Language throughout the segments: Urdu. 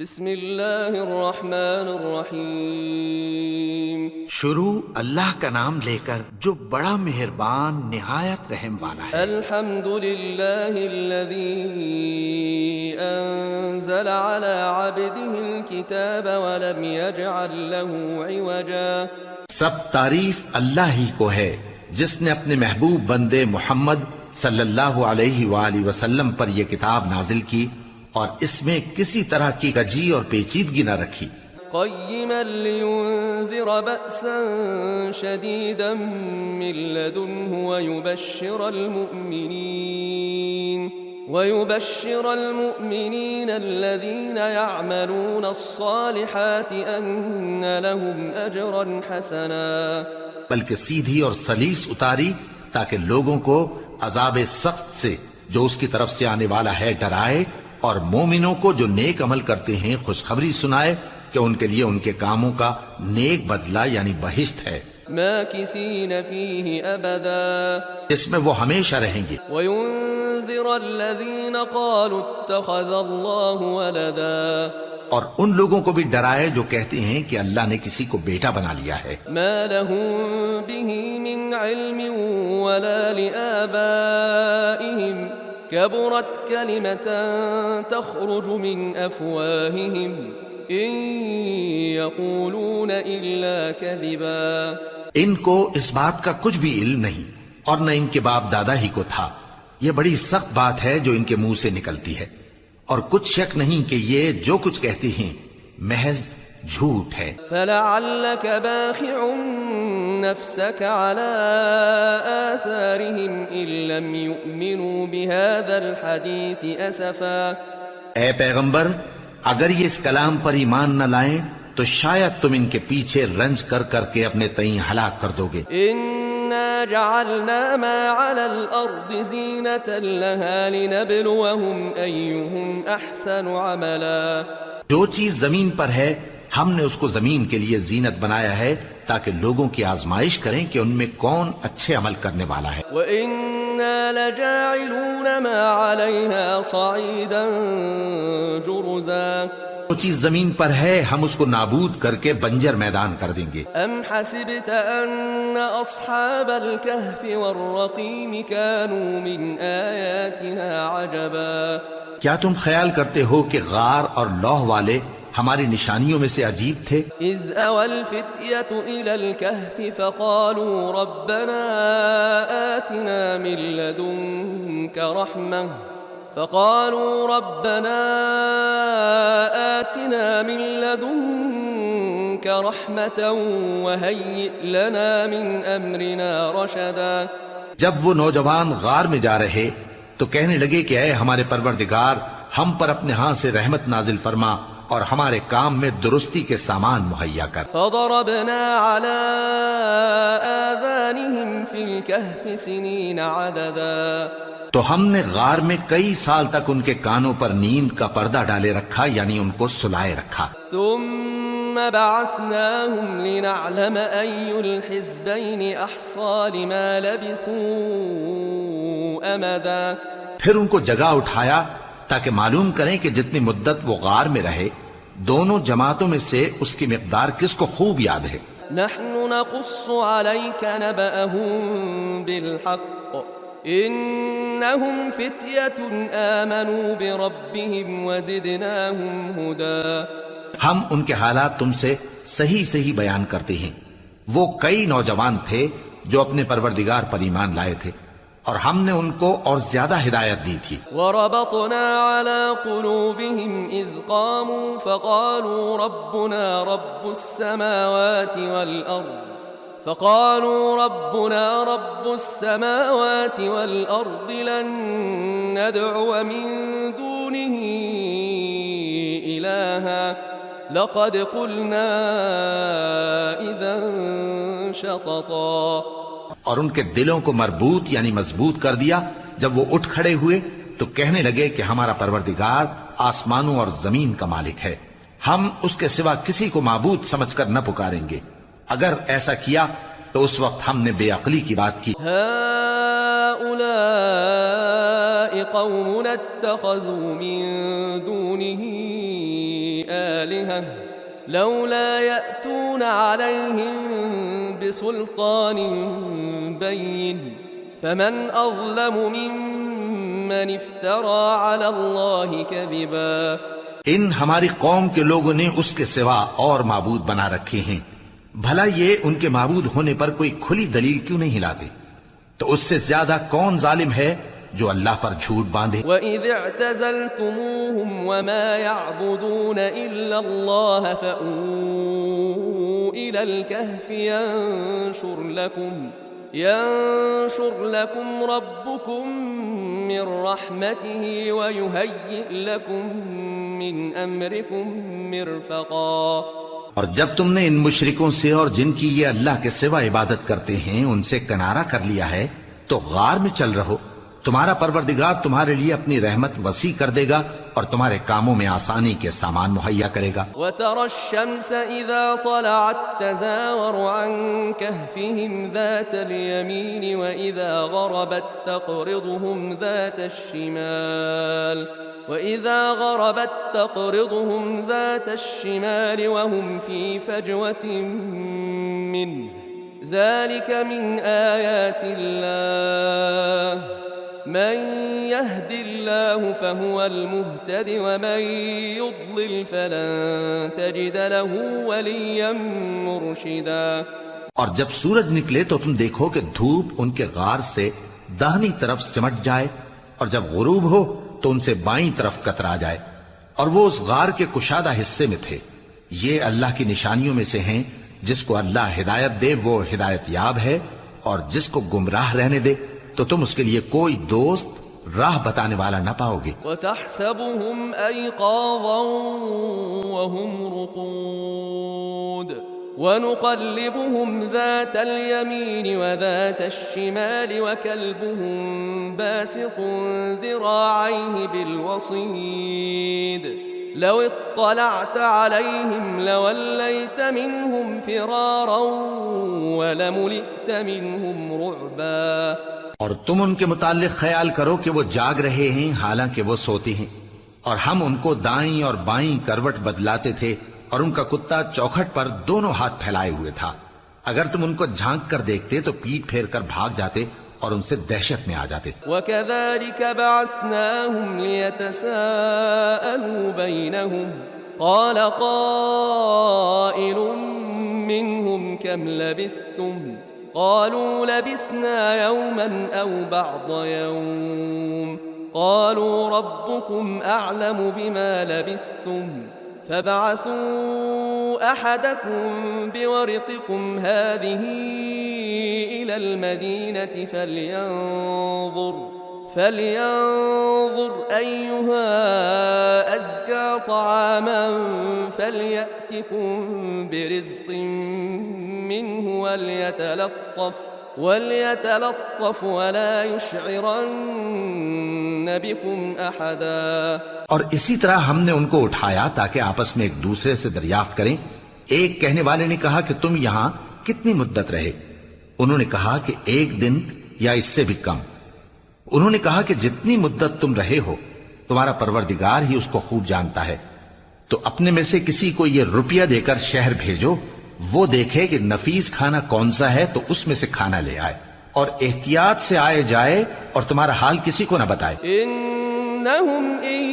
بسم اللہ الرحمن الرحیم۔ شروع اللہ کا نام لے کر جو بڑا مہربان نہایت رحم والا ہے۔ الحمد للہ الذی انزل على عبده الكتاب ولم يجعل له عوجا۔ سب تعریف اللہ ہی کو ہے جس نے اپنے محبوب بندے محمد صلی اللہ علیہ وآلہ وسلم پر یہ کتاب نازل کی اور اس میں کسی طرح کی کجی اور پیچیدگی نہ رکھی۔ قیما لینذر بأسا شدیدا من لدنه ويبشر المؤمنين الذين يعملون الصالحات أن لهم أجرا حسنا۔ بلکہ سیدھی اور سلیس اتاری تاکہ لوگوں کو عذاب سخت سے جو اس کی طرف سے آنے والا ہے ڈرائے، اور مومنوں کو جو نیک عمل کرتے ہیں خوشخبری سنائے کہ ان کے لیے ان کے کاموں کا نیک بدلہ یعنی بہشت ہے، ماکثین فیہ ابدا، اس میں وہ ہمیشہ رہیں گے۔ وینذر الذین قالوا اتخذ اللہ ولدا، اور ان لوگوں کو بھی ڈرائے جو کہتے ہیں کہ اللہ نے کسی کو بیٹا بنا لیا ہے۔ ما لهم به من علم ولا لآبائهم كبرت كلمة تخرج من أفواههم إن يقولون إلا كذبا۔ ان کو اس بات کا کچھ بھی علم نہیں اور نہ ان کے باپ دادا ہی کو تھا۔ یہ بڑی سخت بات ہے جو ان کے منہ سے نکلتی ہے، اور کچھ شک نہیں کہ یہ جو کچھ کہتے ہیں محض جھوٹ ہے۔ فلعلك باخع نفسك على آثارهم إن لم يؤمنوا بهذا الحديث أسفا۔ اے پیغمبر، اگر یہ اس کلام پر ایمان نہ لائیں تو شاید تم ان کے پیچھے رنج کر کر کے اپنے تئیں ہلاک کر دو گے۔ إنا جعلنا ما على الأرض زينة لها لنبلوهم أيهم أحسن عملا۔ جو چیز زمین پر ہے ہم نے اس کو زمین کے لیے زینت بنایا ہے تاکہ لوگوں کی آزمائش کریں کہ ان میں کون اچھے عمل کرنے والا ہے۔ وَإِنَّا لَجَاعِلُونَ مَا عَلَيْهَا صَعِيدًا جُرُزًا۔ جو چیز زمین پر ہے ہم اس کو نابود کر کے بنجر میدان کر دیں گے۔ أَمْ حَسِبْتَ أَنَّ أَصْحَابَ الْكَهْفِ وَالرَّقِيمِ كَانُوا مِنْ آيَاتِنَا عَجَبًا۔ کیا تم خیال کرتے ہو کہ غار اور لوح والے ہماری نشانیوں میں سے عجیب تھے؟ إِذْ أَوَى الْفِتْيَةُ إِلَى الْكَهْفِ فَقَالُوا رَبَّنَا آتِنَا مِن لَّدُنكَ رَحْمَةً وَهَيِّئْ لَنَا مِنْ أَمْرِنَا رَشَدًا۔ جب وہ نوجوان غار میں جا رہے تو کہنے لگے کہ اے ہمارے پروردگار، ہم پر اپنے ہاں سے رحمت نازل فرما اور ہمارے کام میں درستی کے سامان مہیا کر۔ فضربنا على آذانهم في الكهف سنين عددا۔ تو ہم نے غار میں کئی سال تک ان کے کانوں پر نیند کا پردہ ڈالے رکھا، یعنی ان کو سلائے رکھا۔ ثم بعثناهم لنعلم أي الحزبين أحصى لما لبثوا أمدا۔ پھر ان کو جگہ اٹھایا تاکہ معلوم کریں کہ جتنی مدت وہ غار میں رہے دونوں جماعتوں میں سے اس کی مقدار کس کو خوب یاد ہے۔ نحن نقص عليك نبأهم بالحق إنهم فتية آمنوا بربهم وزدناهم هدى۔ ہم ان کے حالات تم سے صحیح صحیح بیان کرتے ہیں۔ وہ کئی نوجوان تھے جو اپنے پروردگار پر ایمان لائے تھے اور ہم نے ان کو اور زیادہ ہدایت دی تھی۔ وَرَبَطْنَا عَلَى قُلُوبِهِمْ إِذْ قَامُوا فَقَالُوا رَبُّنَا رَبُّ السَّمَاوَاتِ وَالْأَرْضِ لَن نَّدْعُوَ مِن دُونِهِ إِلَٰهًا لَقَدْ قُلْنَا إِذًا شَطَطًا۔ اور ان کے دلوں کو مربوط یعنی مضبوط کر دیا۔ جب وہ اٹھ کھڑے ہوئے تو کہنے لگے کہ ہمارا پروردگار آسمانوں اور زمین کا مالک ہے، ہم اس کے سوا کسی کو معبود سمجھ کر نہ پکاریں گے۔ اگر ایسا کیا تو اس وقت ہم نے بے عقلی کی بات کی۔ هؤلاء قومنا اتخذوا من دونه آلهة لولا يأتون عليهم بسلطان بين فمن أظلم ممن افترى على الله كذبا. ان ہماری قوم کے لوگوں نے اس کے سوا اور معبود بنا رکھے ہیں، بھلا یہ ان کے معبود ہونے پر کوئی کھلی دلیل کیوں نہیں لاتے؟ تو اس سے زیادہ کون ظالم ہے جو اللہ پر جھوٹ باندھے؟ وَإِذِ اعْتَزَلْتُمُوهُمْ وَمَا يَعْبُدُونَ إِلَّا اللَّهَ فَأْوُوا إِلَى الْكَهْفِ ينشر لكم ربكم من رحمته ويهيئ لكم من أمركم مرفقا. اور جب تم نے ان مشرکوں سے اور جن کی یہ اللہ کے سوا عبادت کرتے ہیں ان سے کنارہ کر لیا ہے تو غار میں چل رہو، تمہارا پروردگار تمہارے لیے اپنی رحمت وسیع کر دے گا اور تمہارے کاموں میں آسانی کے سامان مہیا کرے گا. وَتَرَى الشَّمْسَ إِذَا طَلَعَتْ تَزَاوَرُ عَنْ كَهْفِهِمْ ذَاتَ الْيَمِينِ وَإِذَا غَرَبَتْ تَقْرِضُهُمْ ذَاتَ الشِّمَالِ وَهُمْ فِي فَجْوَةٍ مِّنْهُ ذَلِكَ مِنْ آيَاتِ اللَّهِ من يهد الله فهو المهتد ومن يضلل فلن تجد له وليا مرشدا. اور جب سورج نکلے تو تم دیکھو کہ دھوپ ان کے غار سے داہنی طرف سمٹ جائے اور جب غروب ہو تو ان سے بائیں طرف کترا جائے اور وہ اس غار کے کشادہ حصے میں تھے. یہ اللہ کی نشانیوں میں سے ہیں، جس کو اللہ ہدایت دے وہ ہدایت یاب ہے اور جس کو گمراہ رہنے دے تو تم اس کے لیے کوئی دوست راہ بتانے والا نہ پاؤ گے. وَتَحْسَبُهُمْ أَيْقَاظًا وَهُمْ رُقُودٌ وَنُقَلِّبُهُمْ ذَاتَ الْيَمِينِ وَذَاتَ الشِّمَالِ وَكَلْبُهُمْ بَاسِطٌ ذِرَاعَيْهِ بِالْوَصِيدِ لَوِ اطَّلَعْتَ عَلَيْهِمْ لَوَلَّيْتَ مِنْهُمْ فِرَارًا وَلَمُلِئْتَ مِنْهُمْ رُعْبًا. اور تم ان کے متعلق خیال کرو کہ وہ جاگ رہے ہیں حالانکہ وہ سوتے ہیں، اور ہم ان کو دائیں اور بائیں کروٹ بدلاتے تھے اور ان کا کتا چوکھٹ پر دونوں ہاتھ پھیلائے ہوئے تھا. اگر تم ان کو جھانک کر دیکھتے تو پیٹ پھیر کر بھاگ جاتے اور ان سے دہشت میں آ جاتے. وَكَذَلِكَ بَعَثْنَاهُمْ لِيَتَسَاءَلُوا بَيْنَهُمْ قَالَ قَائِلٌ مِّنْهُمْ كَمْ لَبِثْتُمْ قالوا لبثنا يوما أو بعض يوم قالوا ربكم أعلم بما لبثتم فابعثوا أحدكم بورقكم هذه إلى المدينة فلينظر أيها أزكى طعاما فليأتكم برزق منه وليتلطف ولا يشعرن بكم أحدا. اور اسی طرح ہم نے ان کو اٹھایا تاکہ آپس میں ایک دوسرے سے دریافت کریں. ایک کہنے والے نے کہا کہ تم یہاں کتنی مدت رہے؟ انہوں نے کہا کہ 1 دن یا اس سے بھی کم. انہوں نے کہا کہ جتنی مدت تم رہے ہو تمہارا پروردگار ہی اس کو خوب جانتا ہے. تو اپنے میں سے کسی کو یہ روپیہ دے کر شہر بھیجو، وہ دیکھے کہ نفیس کھانا کون سا ہے تو اس میں سے کھانا لے آئے، اور احتیاط سے آئے جائے اور تمہارا حال کسی کو نہ بتائے. انہم ان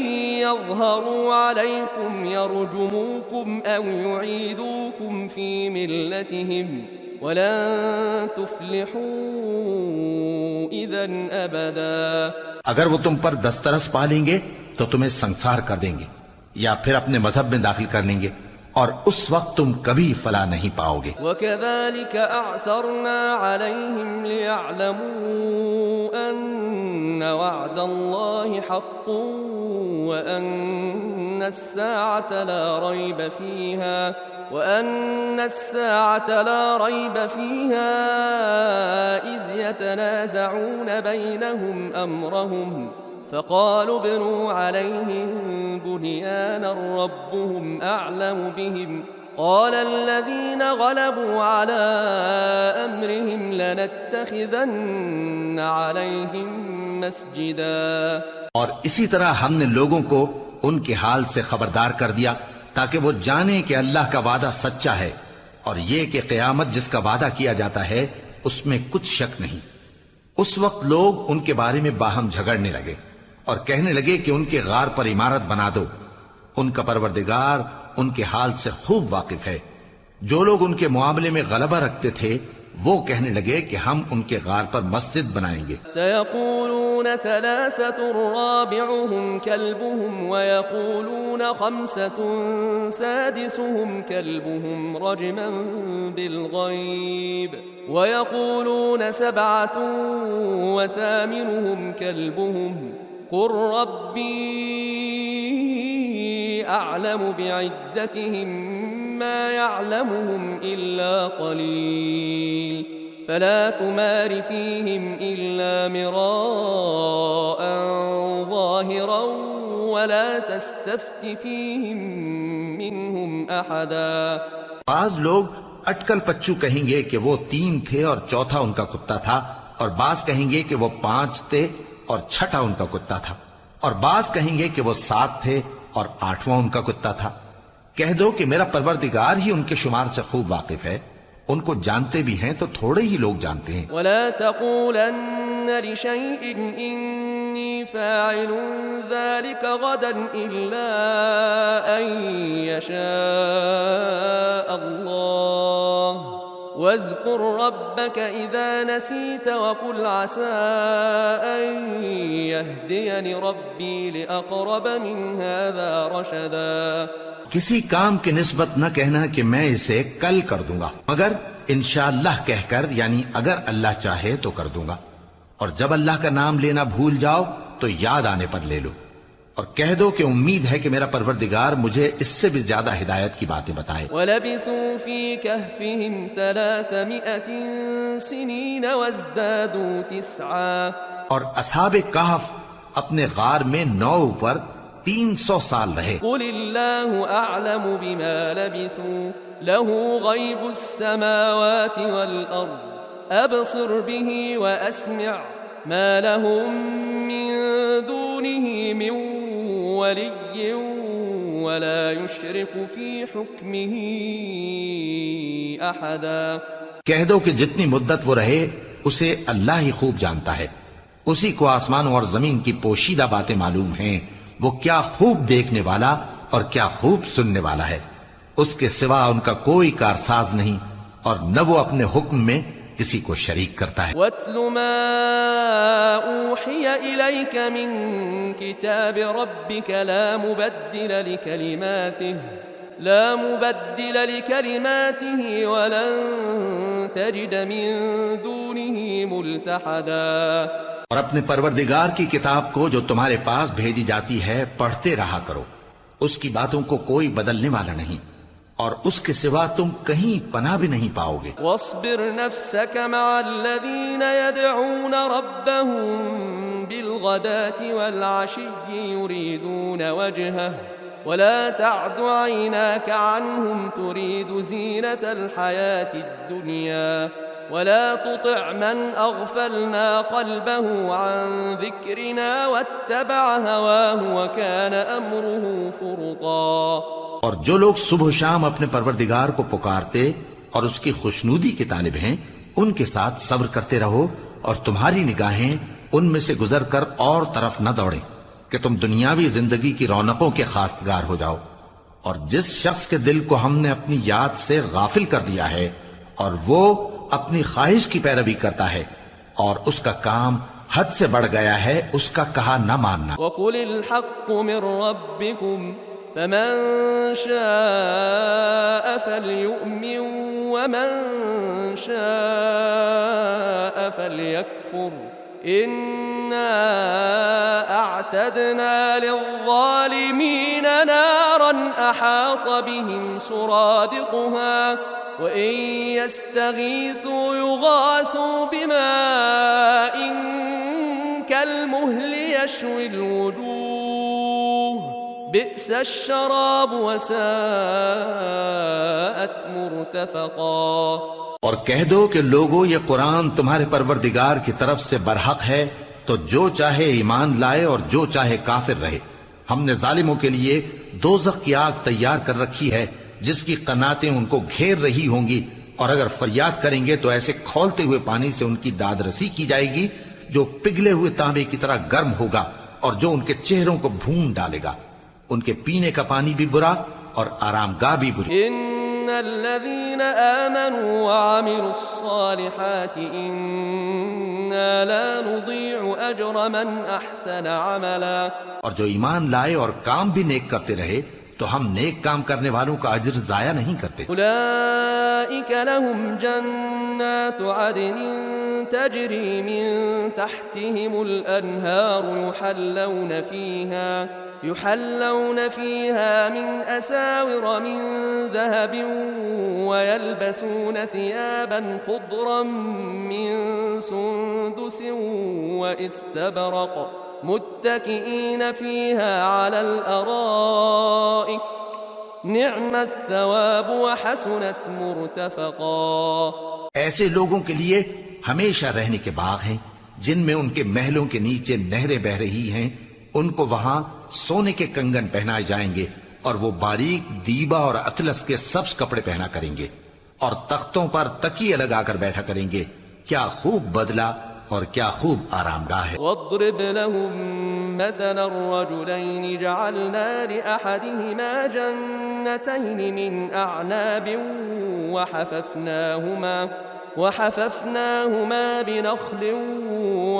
یظہروا علیکم یرجموکم او یعیدوکم فی ملتہم ولن تفلحوا اذا ابدا. اگر وہ تم پر دسترس پا لیں گے تو تمہیں سنسار کر دیں گے یا پھر اپنے مذہب میں داخل کر لیں گے، اور اس وقت تم کبھی فلاح نہیں پاؤ گے. وَكَذَلِكَ أَعْثَرْنَا عَلَيْهِمْ لِيَعْلَمُوا أَنَّ وَعْدَ اللَّهِ حَقٌّ وَأَنَّ السَّاعَةَ لَا رَيْبَ فِيهَا إِذْ يَتَنَازَعُونَ بَيْنَهُمْ أَمْرَهُمْ فقالوا ابنوا عليهم بنيانا ربهم أعلم بهم قال الذين غلبوا على أمرهم لنتخذن عليهم مسجدا. اور اسی طرح ہم نے لوگوں کو ان کے حال سے خبردار کر دیا تاکہ وہ جانے کہ اللہ کا وعدہ سچا ہے اور یہ کہ قیامت جس کا وعدہ کیا جاتا ہے اس میں کچھ شک نہیں۔ اس وقت لوگ ان کے بارے میں باہم جھگڑنے لگے اور کہنے لگے کہ ان کے غار پر عمارت بنا دو۔ ان کا پروردگار ان کے حال سے خوب واقف ہے۔ جو لوگ ان کے معاملے میں غلبہ رکھتے تھے وہ کہنے لگے کہ ہم ان کے غار پر مسجد بنائیں گے۔ سيقولون ثلاثة رابعهم كلبهم ويقولون خمسة سادسهم كلبهم رجما بالغيب ويقولون سبعة وثامنهم كلبهم قل ربي أعلم بعدتهم ما يعلمهم إلا قليل فلا تمار فيهم إلا مراء ظاهرا ولا تستفت فيهم منهم أحدا۔ بعض لوگ اٹکل پچو کہیں گے کہ وہ 3 تھے اور چوتھا ان کا کتا تھا، اور بعض کہیں گے کہ وہ 5 تھے اور چھٹا ان کا کتا تھا، اور بعض کہیں گے کہ وہ 7 تھے اور 8واں ان کا کتا تھا۔ کہہ دو کہ میرا پروردگار ہی ان کے شمار سے خوب واقف ہے، ان کو جانتے بھی ہیں تو تھوڑے ہی لوگ جانتے ہیں۔ ولا تقولن لشيء إني فاعل ذلك غدا إلا أن يشاء الله واذكر ربك إذا نسيت وقل عسى أن يهديني ربي لأقرب من هذا رشدا۔ کسی کام کی نسبت نہ کہنا کہ میں اسے کل کر دوں گا، مگر انشاءاللہ کہہ کر، یعنی اگر اللہ چاہے تو کر دوں گا، اور جب اللہ کا نام لینا بھول جاؤ تو یاد آنے پر لے لو، اور کہہ دو کہ امید ہے کہ میرا پروردگار مجھے اس سے بھی زیادہ ہدایت کی باتیں بتائے۔ وَلَبِثُوا فِي كَهْفِهِمْ 300 سِنِينَ وَازْدَادُوا 9۔ اور اصحاب کہف اپنے غار میں 9 پر 300 سال رہے۔ قُلِ اللَّهُ أَعْلَمُ بِمَا لَبِثُوا لَهُ غَيْبُ السَّمَاوَاتِ وَالْأَرْضِ أَبْصِرْ بِهِ وَأَسْمِعْ مَا لَهُم مِّن دُونِهِ مِن وَلِيٍّ وَلَا يُشْرِكُ فِي حُكْمِهِ أَحَدًا۔ کہہ دو کہ جتنی مدت وہ رہے اسے اللہ ہی خوب جانتا ہے، اسی کو آسمانوں اور زمین کی پوشیدہ باتیں معلوم ہیں، وہ کیا خوب دیکھنے والا اور کیا خوب سننے والا ہے۔ اس کے سوا ان کا کوئی کارساز نہیں، اور نہ وہ اپنے حکم میں کسی کو شریک کرتا ہے۔ وَاتْلُ مَا أُوحِيَ إِلَيْكَ مِن كِتَابِ رَبِّكَ لَا مُبَدِّلَ لِكَلِمَاتِهِ وَلَن تَجِدَ مِن دُونِهِ مُلْتَحَدًا۔ اور اپنے پروردگار کی کتاب کو جو تمہارے پاس بھیجی جاتی ہے پڑھتے رہا کرو، اس کی باتوں کو کوئی بدلنے والا نہیں، اور اس کے سوا تم کہیں پناہ بھی نہیں پاؤ گے۔ وَاصْبِرْ نَفْسَكَ مَعَ الَّذِينَ يَدْعُونَ رَبَّهُم بِالْغَدَاةِ وَالْعَشِيِّ يُرِيدُونَ وَجْهَهُ وَلَا تَعْدُ عَيْنَاكَ عَنْهُمْ تُرِيدُ زِينَةَ الْحَيَاةِ الدُّنْيَا وَلَا تُطِعْ مَنْ أَغْفَلْنَا قَلْبَهُ عَنْ ذِكْرِنَا وَاتَّبَعَ هَوَاهُ وَكَانَ أَمْرُهُ فُرُطًا۔ اور جو لوگ صبح و شام اپنے پروردگار کو پکارتے اور اس کی خوشنودی کے طالب ہیں، ان کے ساتھ صبر کرتے رہو، اور تمہاری نگاہیں ان میں سے گزر کر اور طرف نہ دوڑیں کہ تم دنیاوی زندگی کی رونقوں کے خواستگار ہو جاؤ۔ اور جس شخص کے دل کو ہم نے اپنی یاد سے غافل کر دیا ہے اور وہ اپنی خواہش کی پیروی کرتا ہے اور اس کا کام حد سے بڑھ گیا ہے، اس کا کہا نہ ماننا۔ وَقُلِ الْحَقُّ مِن رَّبِّكُمْ فَمَن شَاءَ فَلْيُؤْمِن وَمَن شَاءَ فَلْيَكْفُرْ إِنَّا أَعْتَدْنَا لِلظَّالِمِينَ نَارًا أَحَاطَ بِهِمْ سُرَادِقُهَا وَإِن يَسْتَغِيثُوا يُغَاثُوا بِمَاءٍ كَالْمُهْلِ يَشْوِي الْوُجُوهَ بِئْسَ الشَّرَابُ وَسَاءَتْ مُرْتَفَقًا۔ اور کہہ دو کہ لوگو یہ قرآن تمہارے پروردگار کی طرف سے برحق ہے، تو جو چاہے ایمان لائے اور جو چاہے کافر رہے۔ ہم نے ظالموں کے لیے دوزخ کی آگ تیار کر رکھی ہے جس کی قناتیں ان کو گھیر رہی ہوں گی، اور اگر فریاد کریں گے تو ایسے کھولتے ہوئے پانی سے ان کی داد رسی کی جائے گی جو پگھلے ہوئے تانبے کی طرح گرم ہوگا اور جو ان کے چہروں کو بھون ڈالے گا۔ ان کے پینے کا پانی بھی برا اور آرام گاہ بھی بری۔ ان الذين آمنوا وعملوا الصالحات انا لا نضيع اجر من احسن عملا، اور جو ایمان لائے اور کام بھی نیک کرتے رہے تو ہم نیک کام کرنے والوں کا اجر ضائع نہیں کرتے۔ اولئك لهم جنات عدن تجري من تحتهم الانهار يحلون فيها من أساور من ذهب ويلبسون ثيابا خضرا من سندس واستبرق متكئين فيها على الأرائك نعم الثواب وحسنت مرتفقا۔ ایسے لوگوں کے لیے ہمیشہ رہنے کے باغ ہیں جن میں ان کے محلوں کے نیچے نہریں بہ رہی ہیں، ان کو وہاں سونے کے کنگن پہنائے جائیں گے اور وہ باریک دیبا اور اطلس کے سبز کپڑے پہنا کریں گے اور تختوں پر تکیے لگا کر بیٹھا کریں گے۔ کیا خوب بدلہ اور کیا خوب آرام گاہ ہے۔ واضرب لهم مثلا الرجلين جعلنا لأحدهما جنتين من أعناب وحففناهما بنخل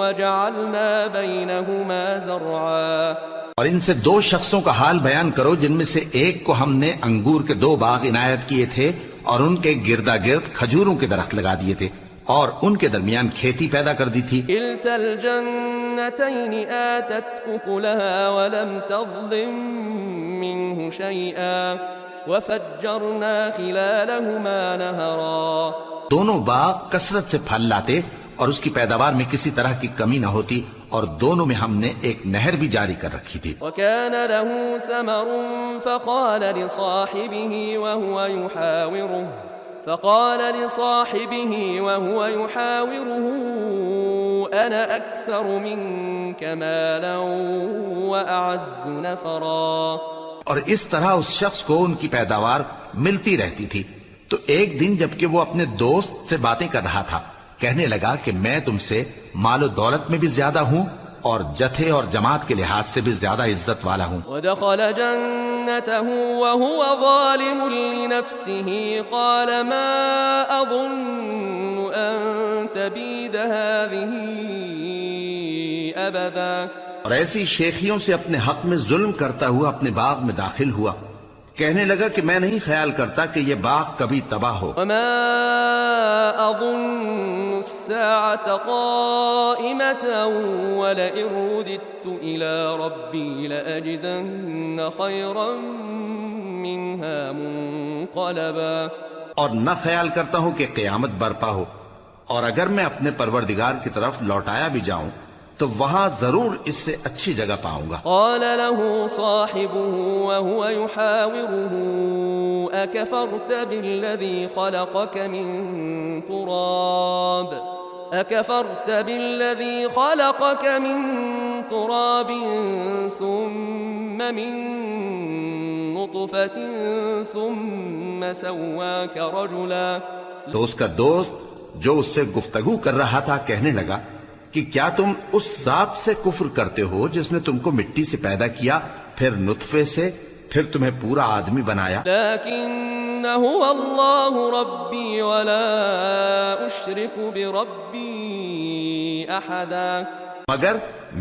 وجعلنا بينهما زرعا۔ اور ان سے دو شخصوں کا حال بیان کرو جن میں سے ایک کو ہم نے انگور کے 2 باغ عنایت کیے تھے اور ان کے گردا گرد کھجوروں کے درخت لگا دیے تھے اور ان کے درمیان کھیتی پیدا کر دی تھی۔ كلتا الجنتين آتت أكلها ولم تظلم منه شيئا وفجرنا خلالهما نهرا۔ دونوں باغ کثرت سے پھل لاتے اور اس کی پیداوار میں کسی طرح کی کمی نہ ہوتی، اور دونوں میں ہم نے ایک نہر بھی جاری کر رکھی تھی۔ وكان له ثمر فقال لصاحبه وهو يحاوره أنا أكثر منك مالا وأعز نفرا۔ اور اس طرح اس شخص کو ان کی پیداوار ملتی رہتی تھی، تو ایک دن جبکہ وہ اپنے دوست سے باتیں کر رہا تھا کہنے لگا کہ میں تم سے مال و دولت میں بھی زیادہ ہوں اور جتھے اور جماعت کے لحاظ سے بھی زیادہ عزت والا ہوں۔ ودخل جنته وهو ظالم لنفسه قال ما أظن أن تبيد هذه أبدا۔ اور ایسی شیخیوں سے اپنے حق میں ظلم کرتا ہوا اپنے باغ میں داخل ہوا، کہنے لگا کہ میں نہیں خیال کرتا کہ یہ باغ کبھی تباہ ہو۔ وما أظن الساعة قائمة ولئن رددت إلى ربي لأجدن خيرا منها منقلبا۔ اور نہ خیال کرتا ہوں کہ قیامت برپا ہو، اور اگر میں اپنے پروردگار کی طرف لوٹایا بھی جاؤں تو وہاں ضرور اس سے اچھی جگہ پاؤں گا۔ قال له صاحبه وهو يحاوره أكفرت بالذي خلقك من تراب ثم من نطفة ثم سواك رجلا۔ تو اس کا دوست جو اس سے گفتگو کر رہا تھا کہنے لگا کہ کیا تم اس ذات سے کفر کرتے ہو جس نے تم کو مٹی سے پیدا کیا، پھر نطفے سے، پھر تمہیں پورا آدمی بنایا۔ لیکن هو اللہ ربی ولا اشرک بربی احدا۔ مگر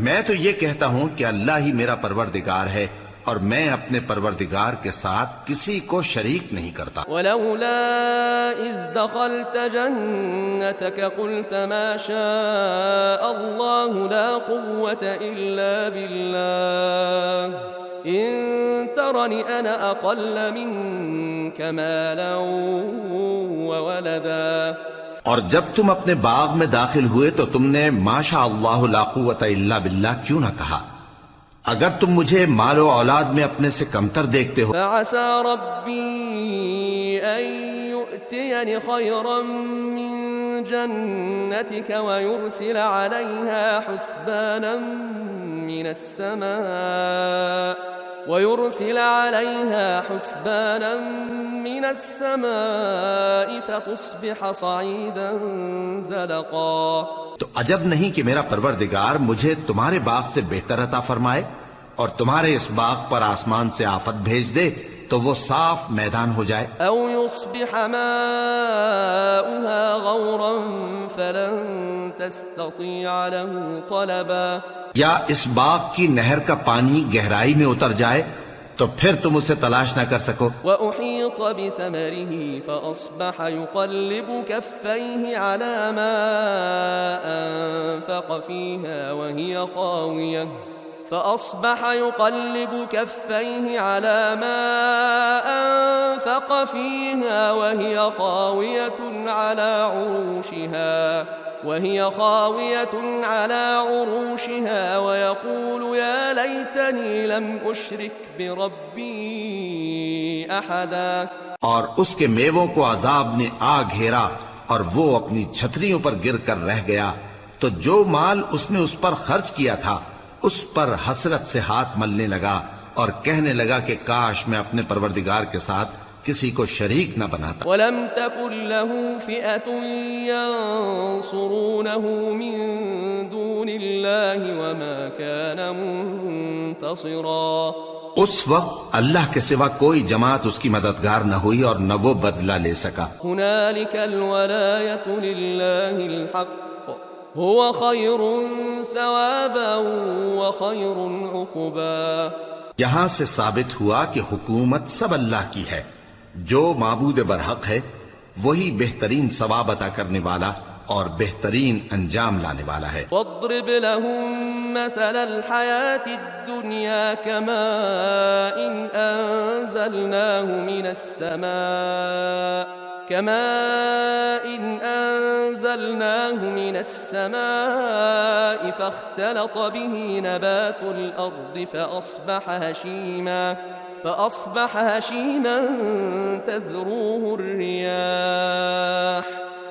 میں تو یہ کہتا ہوں کہ اللہ ہی میرا پروردگار ہے اور میں اپنے پروردگار کے ساتھ کسی کو شریک نہیں کرتا۔ ولولا اذ دخلت جنتك قلت ما شاء الله لا قوة الا بالله ان ترني انا اقل منك مالا وولدا۔ اور جب تم اپنے باغ میں داخل ہوئے تو تم نے ما شاء اللہ لا قوت الا باللہ کیوں نہ کہا؟ اگر تم مجھے مال و اولاد میں اپنے سے کمتر دیکھتے ہو۔ فعسى ربي ان يؤتيني خيرا من جنتك ويرسل عليها حسبانا من السماء ويرسل عليها حسبانا من السماء فتصبح صعيدا زلقا. تو عجب نہیں کہ میرا پروردگار مجھے تمہارے باغ سے بہتر عطا فرمائے اور تمہارے اس باغ پر آسمان سے آفت بھیج دے تو وہ صاف میدان ہو جائے. او يصبح ماؤها غورا فلن تستطيع له طلبا. یا اس باغ کی نہر کا پانی گہرائی میں اتر جائے تو پھر تم اسے تلاش نہ کر سکو. وأحيط بثمره فأصبح يقلب كفيه على ما أنفق فيها وهي خاوية فأصبح يقلب كفيه على ما أنفق فيها وهي خاوية على عروشها ويقول يا ليتني لم أشرك بربي أحدا. اور اس کے میووں کو عذاب نے آ گھیرا اور وہ اپنی چھتریوں پر گر کر رہ گیا تو جو مال اس نے اس پر خرچ کیا تھا اس پر حسرت سے ہاتھ ملنے لگا اور کہنے لگا کہ کاش میں اپنے پروردگار کے ساتھ کسی کو شریک نہ بناتا. ولم تكن له فئة ينصرونه من دون الله وما كان منتصرا. اس وقت اللہ کے سوا کوئی جماعت اس کی مددگار نہ ہوئی اور نہ وہ بدلہ لے سکا. هنالك الولاية لله الحق هو خير ثوابا وخير عقبا. یہاں سے ثابت ہوا کہ حکومت سب اللہ کی ہے. جو معبود برحق ہے وہی بہترین ثواب عطا کرنے والا اور بہترین انجام لانے والا ہے. واضرب لهم مثل الحياة الدنيا كماء أنزلناه من السماء فاختلط به نبات الأرض فأصبح هشيما تذروه الرياح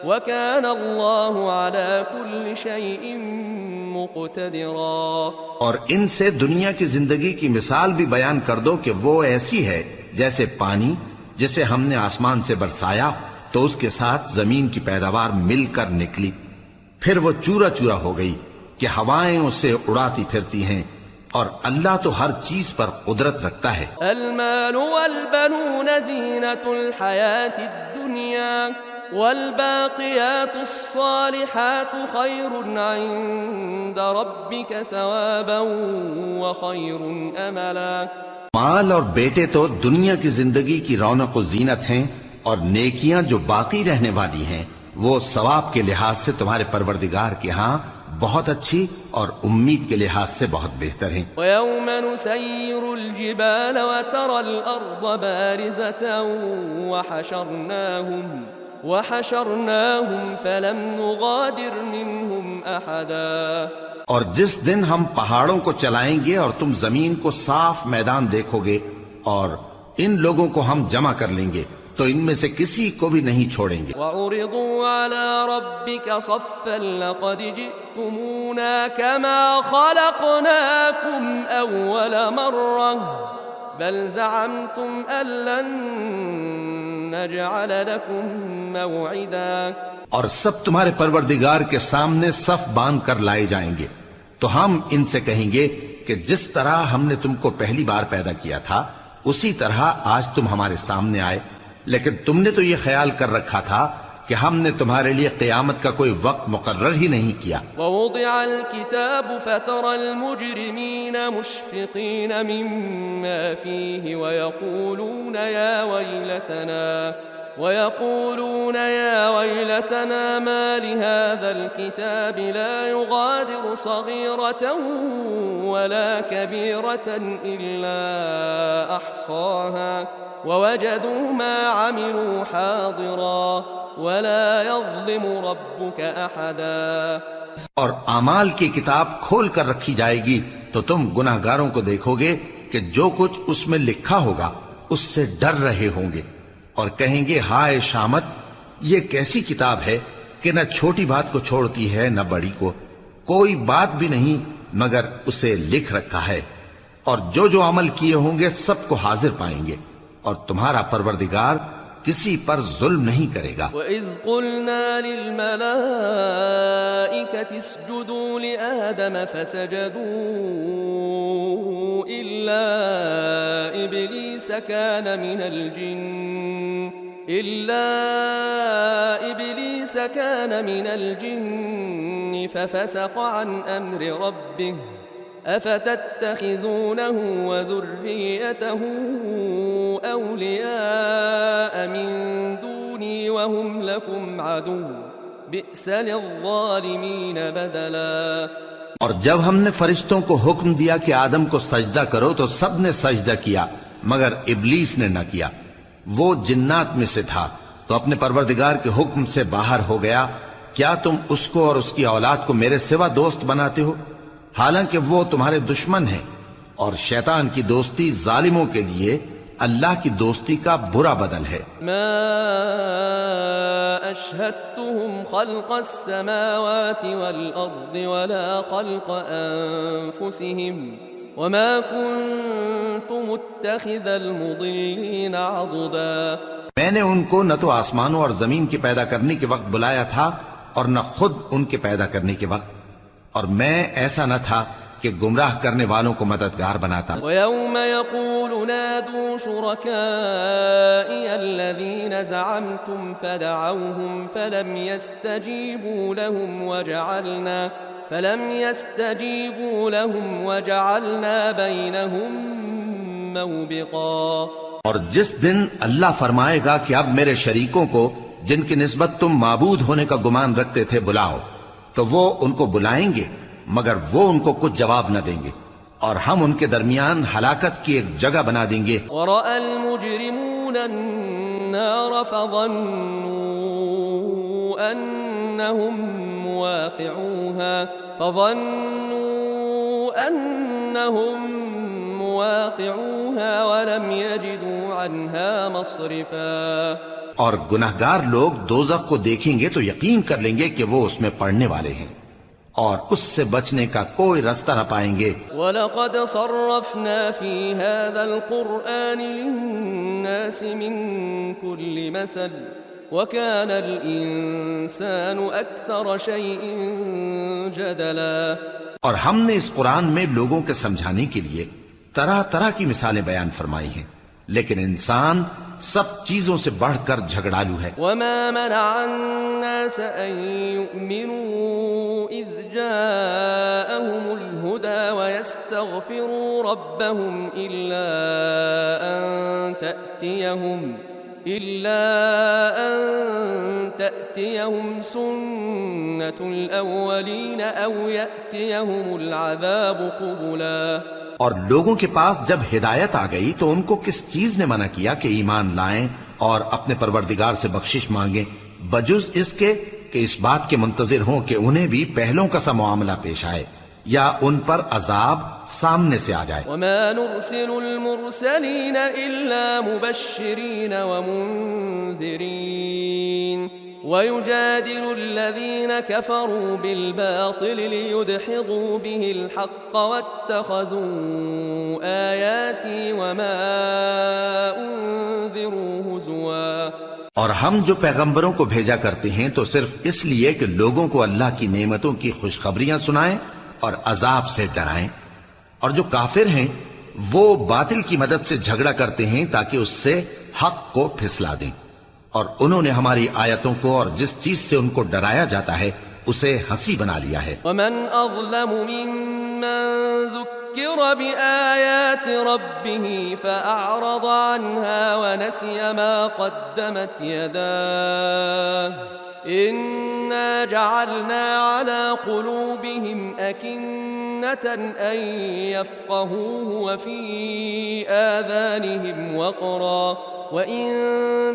وكان الله على كل شيء مقتدرا. اور ان سے دنیا کی زندگی کی مثال بھی بیان کر دو کہ وہ ایسی ہے جیسے پانی جسے ہم نے آسمان سے برسایا تو اس کے ساتھ زمین کی پیداوار مل کر نکلی پھر وہ چورا چورا ہو گئی کہ ہوائیں اسے اڑاتی پھرتی ہیں اور اللہ تو ہر چیز پر قدرت رکھتا ہے. المال والبنون زینة الحیاة الدنیا والباقیات الصالحات خیر عند ربک ثوابا وخیر املا. مال اور بیٹے تو دنیا کی زندگی کی رونق و زینت ہیں اور نیکیاں جو باقی رہنے والی ہیں وہ ثواب کے لحاظ سے تمہارے پروردگار کے ہاں بہت اچھی اور امید کے لحاظ سے بہت بہتر ہیں. وَيَوْمَ نُسَيِّرُ الْجِبَالَ وَتَرَى الْأَرْضَ بَارِزَةً وَحَشَرْنَاهُمْ فَلَمْ نُغَادِرْ مِنْهُمْ أَحَدًا. اور جس دن ہم پہاڑوں کو چلائیں گے اور تم زمین کو صاف میدان دیکھو گے اور ان لوگوں کو ہم جمع کر لیں گے تو ان میں سے کسی کو بھی نہیں چھوڑیں گے. وَعُرِضُوا عَلَى رَبِّكَ صَفًّا لَقَدْ جِئْتُمُونَا كَمَا خَلَقْنَاكُمْ أَوَّلَ مَرَّةٍ بَلْ زَعَمْتُمْ أَن لَّن نَّجْعَلَ لَكُم مَّوْعِدًا. اور سب تمہارے پروردگار کے سامنے صف باندھ کر لائے جائیں گے تو ہم ان سے کہیں گے کہ جس طرح ہم نے تم کو پہلی بار پیدا کیا تھا اسی طرح آج تم ہمارے سامنے آئے لیکن تم نے تو یہ خیال کر رکھا تھا کہ ہم نے تمہارے لیے قیامت کا کوئی وقت مقرر ہی نہیں کیا. ووضع الكتاب فترى المجرمين مشفقين مما فيه ويقولون يا ويلتنا ما لهذا الكتاب لا يغادر صغيرة ولا كبيرة إلا أحصاها ووجدوا ما عملوا حاضرا ولا يظلم ربك أحدا. اور اعمال کی کتاب کھول کر رکھی جائے گی تو تم گناہگاروں کو دیکھو گے کہ جو کچھ اس میں لکھا ہوگا اس سے ڈر رہے ہوں گے اور کہیں گے ہائے شامت یہ کیسی کتاب ہے کہ نہ چھوٹی بات کو چھوڑتی ہے نہ بڑی کو کوئی بات بھی نہیں مگر اسے لکھ رکھا ہے اور جو عمل کیے ہوں گے سب کو حاضر پائیں گے، اور تمہارا پروردگار کسی پر ظلم نہیں کرے گا۔ وَإِذْ قُلْنَا لِلْمَلَائِكَةِ اسْجُدُوا لِآدَمَ فَسَجَدُوا إِلَّا إِبْلِيسَ كَانَ مِنَ الْجِنِّ فَفَسَقَ عَنْ أَمْرِ رَبِّهِ أَفَتَتَّخِذُونَهُ وَذُرِّيَّتَهُ أَوْلِيَاءَ مِن دُونِي وَهُمْ لَكُمْ عَدُوٌّ بِئْسَ لِلظَّالِمِينَ بَدَلًا۔ اور جب ہم نے فرشتوں کو حکم دیا کہ آدم کو سجدہ کرو تو سب نے سجدہ کیا مگر ابلیس نے نہ کیا، وہ جنات میں سے تھا تو اپنے پروردگار کے حکم سے باہر ہو گیا۔ کیا تم اس کو اور اس کی اولاد کو میرے سوا دوست بناتے ہو، حالانکہ وہ تمہارے دشمن ہیں، اور شیطان کی دوستی ظالموں کے لیے اللہ کی دوستی کا برا بدل ہے۔ ما اشهدتهم خلق السماوات والارض ولا خلق انفسهم وما كنت متخذ المضلين عضدا۔ میں نے ان کو نہ تو آسمانوں اور زمین کے پیدا کرنے کے وقت بلایا تھا اور نہ خود ان کے پیدا کرنے کے وقت، اور میں ایسا نہ تھا کہ گمراہ کرنے والوں کو مددگار بناتا۔ وَيَوْمَ يَقُولُ نَادُوا شُرَكَائِيَ الَّذِينَ زَعَمْتُمْ فَدَعَوْهُمْ فَلَمْ يَسْتَجِيبُوا لَهُمْ وَجَعَلْنَا بَيْنَهُمْ مَوْبِقًا۔ اور جس دن اللہ فرمائے گا کہ اب میرے شریکوں کو جن کی نسبت تم معبود ہونے کا گمان رکھتے تھے بلاؤ، تو وہ ان کو بلائیں گے مگر وہ ان کو کچھ جواب نہ دیں گے، اور ہم ان کے درمیان ہلاکت کی ایک جگہ بنا دیں گے۔ وَرَأَى الْمُجْرِمُونَ النَّارَ فَظَنُّوا أَنَّهُمْ مُوَاقِعُوهَا وَلَمْ يَجِدُوا عَنْهَا مَصْرِفًا۔ اور گناہگار لوگ دوزخ کو دیکھیں گے تو یقین کر لیں گے کہ وہ اس میں پڑنے والے ہیں، اور اس سے بچنے کا کوئی رستہ نہ پائیں گے۔ وَلَقَدْ صَرَّفْنَا فِي هَذَا الْقُرْآنِ لِلنَّاسِ مِنْ كُلِّ مَثَلٍ وَكَانَ الْإِنسَانُ أَكْثَرَ شَيْءٍ جَدَلًا۔ اور ہم نے اس قرآن میں لوگوں کے سمجھانے کے لیے طرح طرح کی مثالیں بیان فرمائی ہیں، لیکن انسان سب چیزوں سے بڑھ کر جھگڑالو ہے۔ وَمَا مَنَعَ النَّاسَ أَن يُؤْمِنُوا إِذْ جَاءَهُمُ الْهُدَى وَيَسْتَغْفِرُوا رَبَّهُمْ إِلَّا أَن تَأْتِيَهُمْ سُنَّةُ الْأَوَّلِينَ أَوْ يَأْتِيَهُمُ الْعَذَابُ قُبُلًا۔ اور لوگوں کے پاس جب ہدایت آ گئی تو ان کو کس چیز نے منع کیا کہ ایمان لائیں اور اپنے پروردگار سے بخشش مانگیں، بجز اس کے کہ اس بات کے منتظر ہوں کہ انہیں بھی پہلوں کا سا معاملہ پیش آئے یا ان پر عذاب سامنے سے آ جائے۔ وَمَا نُرْسِلُ الْمُرْسَلِينَ إِلَّا مُبَشِّرِينَ وَمُنذِرِينَ وَيُجَادِلُ الَّذِينَ كَفَرُوا بِالْبَاطِلِ لِيُدْحِضُوا بِهِ الْحَقَّ وَاتَّخَذُوا آيَاتِي وَمَا أُنذِرُوا هُزُوًا۔ اور ہم جو پیغمبروں کو بھیجا کرتے ہیں تو صرف اس لیے کہ لوگوں کو اللہ کی نعمتوں کی خوشخبریاں سنائیں اور عذاب سے ڈرائیں، اور جو کافر ہیں وہ باطل کی مدد سے جھگڑا کرتے ہیں تاکہ اس سے حق کو پھسلا دیں، اور انہوں نے ہماری آیتوں کو اور جس چیز سے ان کو ڈرایا جاتا ہے اسے ہنسی بنا لیا ہے۔ وَمَنْ أَظْلَمُ مِمَّنْ ذُكِّرَ بِآيَاتِ رَبِّهِ فَأَعْرَضَ عَنْهَا وَنَسِيَ مَا قَدَّمَتْ يَدَاهُ إِنَّا جَعَلْنَا عَلَى قُلُوبِهِمْ أَكِنَّةً أَن يَفْقَهُوهُ وَفِي آذَانِهِمْ وَقْرًا وَإِن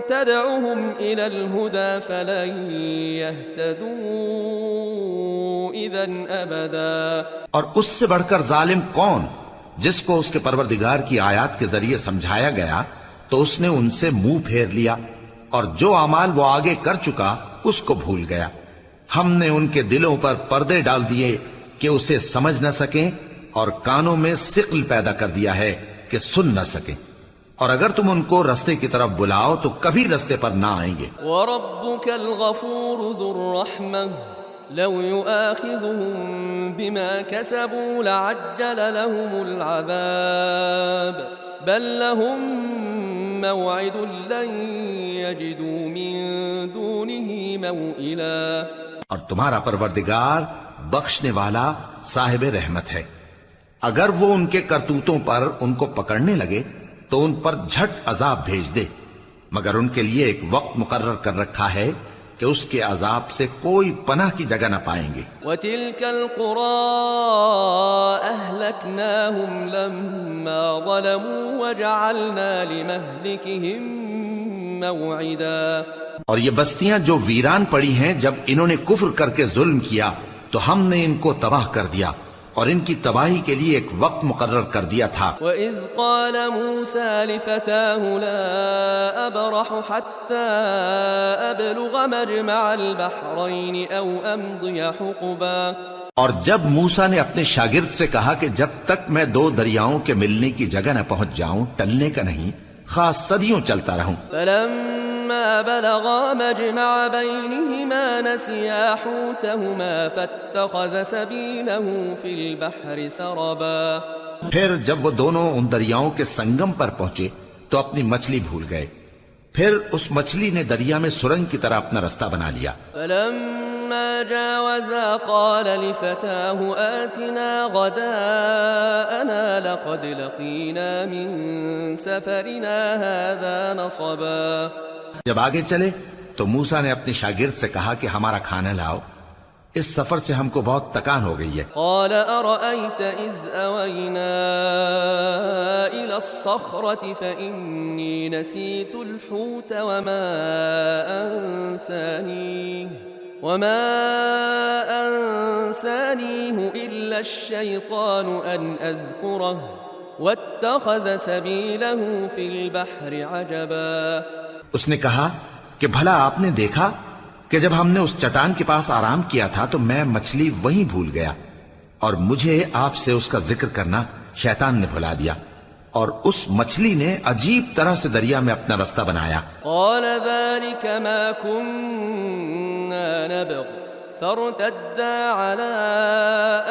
تَدْعُهُمْ إِلَى الْهُدَى فَلَن يَهْتَدُوا إِذًا أَبَدًا۔ اور اس سے بڑھ کر ظالم کون جس کو اس کے پروردگار کی آیات کے ذریعے سمجھایا گیا تو اس نے ان سے منہ پھیر لیا، اور جو اعمال وہ آگے کر چکا اس کو بھول گیا۔ ہم نے ان کے دلوں پر پردے ڈال دیے کہ اسے سمجھ نہ سکیں اور کانوں میں ثقل پیدا کر دیا ہے کہ سن نہ سکیں، اور اگر تم ان کو رستے کی طرف بلاؤ تو کبھی رستے پر نہ آئیں گے۔ وَرَبُّكَ الْغَفُورُ ذُو الرَّحْمَةِ لَوْ يُؤَاخِذُهُم بِمَا كَسَبُوا لَعَجَّلَ لَهُمُ الْعَذَابَ بَل لَّهُم مَّوْعِدٌ لَّن يَجِدُوا مِن دُونِهِ مَوْئِلًا۔ اور تمہارا پروردگار بخشنے والا صاحب رحمت ہے، اگر وہ ان کے کرتوتوں پر ان کو پکڑنے لگے تو ان پر جھٹ عذاب بھیج دے، مگر ان کے لیے ایک وقت مقرر کر رکھا ہے کہ اس کے عذاب سے کوئی پناہ کی جگہ نہ پائیں گے۔ وَتِلْكَ الْقُرَىٰ أَهْلَكْنَاهُمْ لَمَّا ظَلَمُوا وَجَعَلْنَا لِمَهْلِكِهِم مَّوْعِدًا۔ اور یہ بستیاں جو ویران پڑی ہیں، جب انہوں نے کفر کر کے ظلم کیا تو ہم نے ان کو تباہ کر دیا اور ان کی تباہی کے لیے ایک وقت مقرر کر دیا تھا۔ وَإِذْ قَالَ مُوسَىٰ لِفَتَاهُ لَا أَبْرَحُ حَتَّىٰ أَبْلُغَ مَجْمَعَ الْبَحْرَيْنِ أَوْ أَمْضِيَ حُقُبًا۔ اور جب موسیٰ نے اپنے شاگرد سے کہا کہ جب تک میں دو دریاؤں کے ملنے کی جگہ نہ پہنچ جاؤں، ٹلنے کا نہیں، خاص صدیوں چلتا رہوں۔ فَلَمَّا بَلَغَا مَجْمَعَ بَيْنِهِمَا نَسِيَا حُوتَهُمَا فَاتَّخَذَ سَبِيلَهُ فِي الْبَحْرِ سَرَبًا۔ پھر جب وہ دونوں ان دریاؤں کے سنگم پر پہنچے تو اپنی مچھلی بھول گئے، پھر اس مچھلی نے دریا میں سرنگ کی طرح اپنا رستہ بنا لیا۔ فَلَمَّا جَاوَزَا قَالَ لِفَتَاهُ آتِنَا غَدَاءَنَا لَقَدْ لَقِينَا مِن سَفَرِنَا هَٰذَا نَصَبًا۔ جب آگے چلے تو موسیٰ نے اپنے شاگرد سے کہا کہ ہمارا کھانا لاؤ، اس سفر سے ہم کو بہت تکان ہو گئی ہے۔ قال أرأيت إذ أوينا إلى الصخرة فإني نسيت الحوت وما أنسانيه إلا الشيطان أن أذكره واتخذ سبيله في البحر عجبا۔ اس نے کہا کہ بھلا آپ نے دیکھا کہ جب ہم نے اس چٹان کے پاس آرام کیا تھا تو میں مچھلی وہیں بھول گیا، اور مجھے آپ سے اس کا ذکر کرنا شیطان نے بھلا دیا، اور اس مچھلی نے عجیب طرح سے دریا میں اپنا رستہ بنایا۔ قال ذلك ما كنا نبغ فارتدا على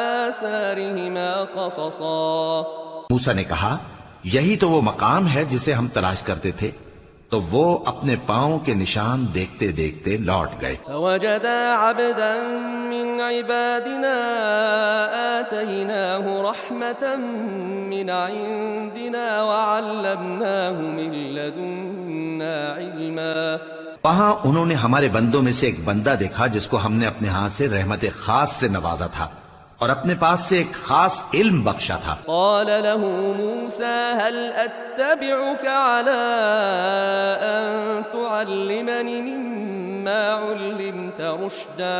آثارهما قصصا۔ موسیٰ نے کہا یہی تو وہ مقام ہے جسے ہم تلاش کرتے تھے، تو وہ اپنے پاؤں کے نشان دیکھتے دیکھتے لوٹ گئے۔ فوجدا عبدا من عبادنا آتيناه رحمة من عندنا وعلمناه من لدنا علما۔ وہاں انہوں نے ہمارے بندوں میں سے ایک بندہ دیکھا جس کو ہم نے اپنے ہاں سے رحمت خاص سے نوازا تھا اور اپنے پاس سے ایک خاص علم بخشا تھا۔ قال له موسى هل اتبعك على ان تعلمني مما علمت رشدا۔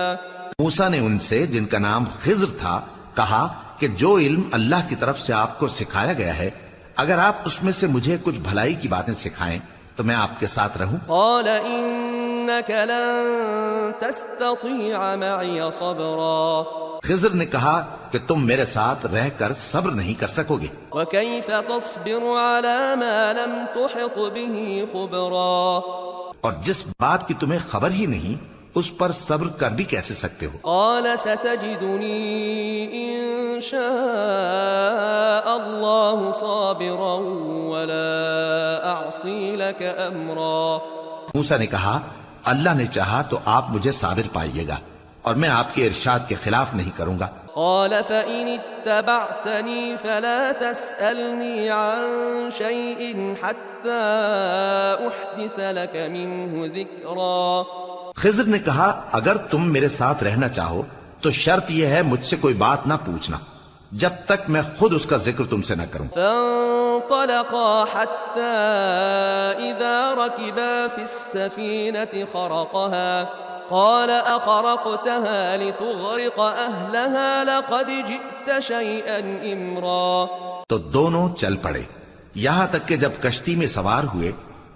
موسیٰ نے ان سے جن کا نام خضر تھا کہا کہ جو علم اللہ کی طرف سے آپ کو سکھایا گیا ہے، اگر آپ اس میں سے مجھے کچھ بھلائی کی باتیں سکھائیں تو میں آپ کے ساتھ رہوں۔ قال انك لن تستطيع معي صبرا۔ خضر نے کہا کہ تم میرے ساتھ رہ کر صبر نہیں کر سکو گے۔ وكيف تصبر على ما لم تحط به خبرا۔ اور جس بات کی تمہیں خبر ہی نہیں اس پر صبر کر بھی کیسے سکتے ہو؟ قال ستجدني ان شاء الله صابرا ولا اعصي لك امرا۔ موسیٰ نے کہا اللہ نے چاہا تو آپ مجھے صابر پائیے گا اور میں آپ کے ارشاد کے خلاف نہیں کروں گا۔ قال فإن اتبعتني فلا تسألني عن شيء حتى أحدث لك منه ذكرا۔ خضر نے کہا اگر تم میرے ساتھ رہنا چاہو تو شرط یہ ہے مجھ سے کوئی بات نہ پوچھنا جب تک میں خود اس کا ذکر تم سے نہ کروں۔ فانطلقا حتى إذا ركبا في السفينة خرقها قال أخرقتها لتغرق أهلها لقد جئت شيئا إمرا۔ تو دونوں چل پڑے یہاں تک کہ جب کشتی میں سوار ہوئے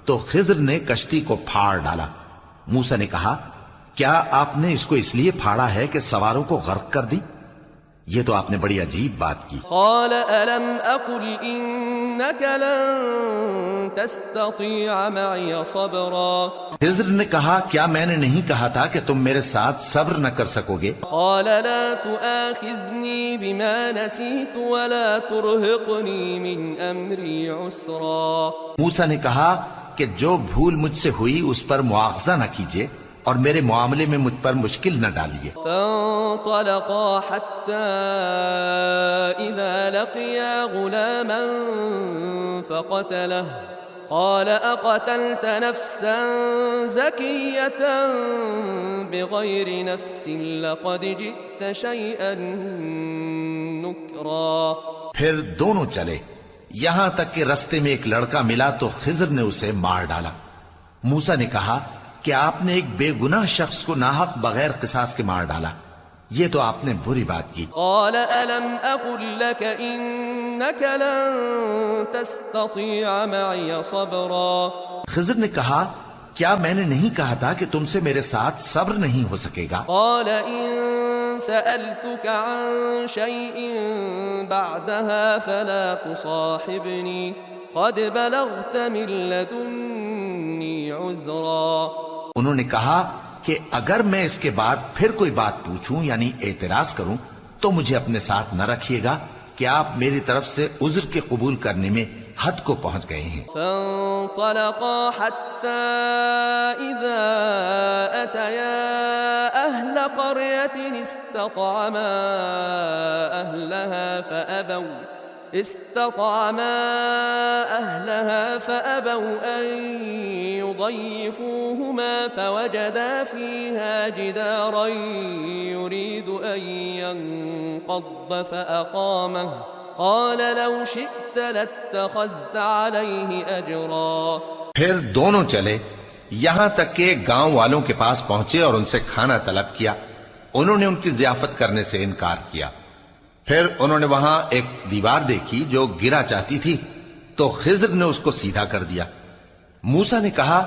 تو خضر نے کشتی کو پھاڑ ڈالا۔ موسیٰ نے کہا کیا آپ نے اس کو اس لیے پھاڑا ہے کہ سواروں کو غرق کر دی؟ یہ تو آپ نے بڑی عجیب بات کی. قال ألم أقل إنك لن تستطيع معي صبرا. خضر نے کہا کیا میں نے نہیں کہا تھا کہ تم میرے ساتھ صبر نہ کر سکو گے؟ قال لا تؤاخذني بما نسيت ولا ترهقني من أمري عسرا. موسیٰ نے کہا کہ جو بھول مجھ سے ہوئی اس پر مواخذہ نہ کیجیے اور میرے معاملے میں مجھ پر مشکل نہ ڈالیے. فانطلقا حتى إذا لقيا غلاما فقتله قال أقتلت نفسا زكية بغير نفس لقد جئت شيئا نكرا. پھر دونوں چلے یہاں تک کہ رستے میں ایک لڑکا ملا تو خضر نے اسے مار ڈالا. موسیٰ نے کہا کہ آپ نے ایک بے گناہ شخص کو ناحق بغیر قصاص کے مار ڈالا، یہ تو آپ نے بری بات کی. قال ألم أقل لك إنك لن تستطيع معي صبرا. خضر نے کہا کیا میں نے نہیں کہا تھا کہ تم سے میرے ساتھ صبر نہیں ہو سکے گا؟ قال إن سألتك عن شيء بعدها فلا تصاحبني قد بلغت من لدني عذرا. انہوں نے کہا کہ اگر میں اس کے بعد پھر کوئی بات پوچھوں یعنی اعتراض کروں تو مجھے اپنے ساتھ نہ رکھیے گا کہ آپ میری طرف سے عذر کے قبول کرنے میں حد کو پہنچ گئے ہیں. فانطلقا حتى إذا أتيا أهل قرية استطعما أهلها فأبوا أن يضيفوهما فوجدا فيها جدارا يريد أن ينقض فأقامه قال لو شئت لاتخذت عليه أجرا. پھر دونوں چلے یہاں تک کہ گاؤں والوں کے پاس پہنچے اور ان سے کھانا طلب کیا. انہوں نے ان کی ضیافت کرنے سے انکار کیا. پھر انہوں نے وہاں ایک دیوار دیکھی جو گرا چاہتی تھی تو خضر نے اس کو سیدھا کر دیا. موسیٰ نے کہا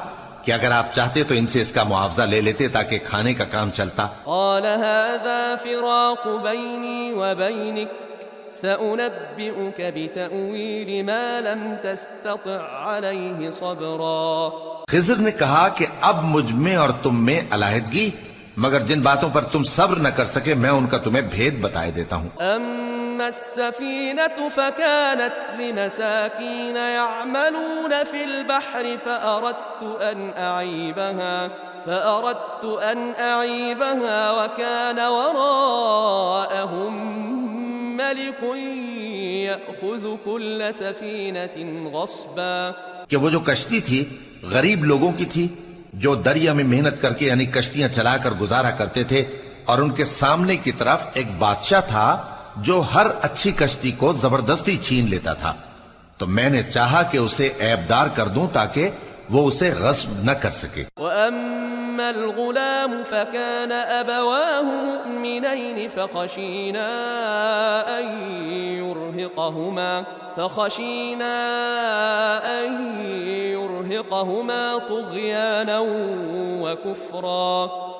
کہ اگر آپ چاہتے تو ان سے اس کا معاوضہ لے لیتے تاکہ کھانے کا کام چلتا. قال هذا فراق بيني وبينك سأنبئك بتأويل ما لم تستطع عليه صبرا. خضر نے کہا کہ اب مجھ میں اور تم میں علیحدگی، مگر جن باتوں پر تم صبر نہ کر سکے میں ان کا تمہیں بھید بتائے دیتا ہوں. أما السفينة فكانت لمساكين يعملون في البحر فأردت أن أعيبها وكان وراءهم ملك يأخذ كل سفينة غصبا. کہ وہ جو کشتی تھی غریب لوگوں کی تھی جو دریا میں محنت کر کے یعنی کشتیاں چلا کر گزارا کرتے تھے، اور ان کے سامنے کی طرف ایک بادشاہ تھا جو ہر اچھی کشتی کو زبردستی چھین لیتا تھا. تو میں نے چاہا کہ اسے عیبدار کر دوں تاکہ وہ اسے غصب نہ کر سکے. وَأَمَّا الْغُلَامُ فَكَانَ أَبَوَاهُ مُؤْمِنَيْنِ فَخَشِينَا أَن يُرْهِقَهُمَا طُغْيَانًا وَكُفْرًا.